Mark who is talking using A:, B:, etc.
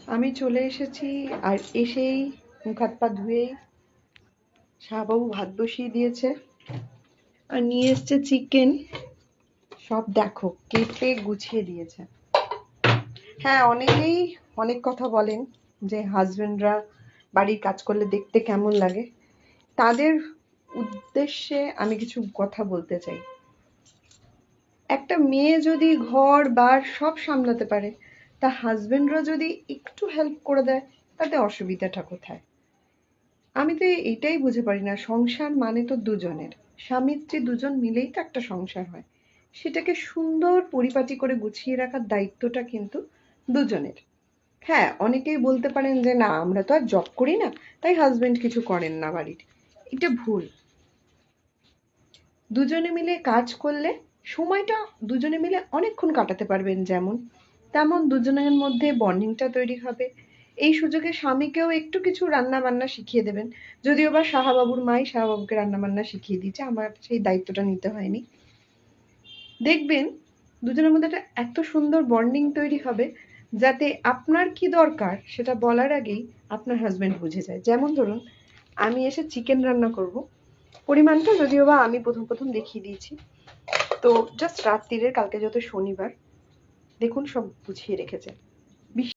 A: আমি চলে এসেছি, আর এসেই মুখ হাত পা ধুয়েই শাহবাবু ভাত বসিয়ে দিয়েছে আর নিয়ে এসছে চিকেন। সব দেখো কেটে গুছিয়ে দিয়েছে। হ্যাঁ, অনেকেই অনেক কথা বলেন যে হাজবেন্ডরা বাড়ির কাজ করলে দেখতে কেমন লাগে। তাদের উদ্দেশ্যে আমি কিছু কথা বলতে চাই। একটা মেয়ে যদি ঘর বার সব সামলাতে পারে, তা হাজবেন্ডরা যদি একটু হেল্প করে দেয়, তাতে অসুবিধাটা কোথায়? আমি তো এটাই বুঝে পারি না, সংসার মানে তো দুজনের, স্বামী স্ত্রী দুজন মিলেই তো একটা সংসার হয়। সেটাকে সুন্দর পরিপাটি করে গুছিয়ে রাখার দায়িত্বটা কিন্তু দুজনের। হ্যাঁ, অনেকেই বলতে পারেন যে না, আমরা তো আর জব করি না, তাই হাজবেন্ড কিছু করেন না বাড়ির। এটা ভুল। দুজনে মিলে কাজ করলে সময়টা দুজনে মিলে অনেকক্ষণ কাটাতে পারবেন, যেমন তেমন দুজনের মধ্যে বন্ডিংটা তৈরি হবে। এই সুযোগে স্বামীকেও একটু কিছু রান্না বান্না শিখিয়ে দেবেন। যদিও বা শাহাবাবুর মাই শাহাবাবুকে রান্না বান্না শিখিয়ে দিয়েছে, আমার সেই দায়িত্বটা নিতে হয়নি। দেখবেন দুজনের মধ্যে একটা এত সুন্দর বন্ডিং তৈরি হবে, যাতে আপনার কি দরকার সেটা বলার আগেই আপনার হাজবেন্ড বুঝে যায়। যেমন ধরুন, আমি এসে চিকেন রান্না করব, পরিমাণটা যদিও বা আমি প্রথম প্রথম দেখিয়ে দিয়েছি। তো জাস্ট রাত্রিরের, কালকে যত শনিবার, দেখুন সব গুছিয়ে রেখেছে।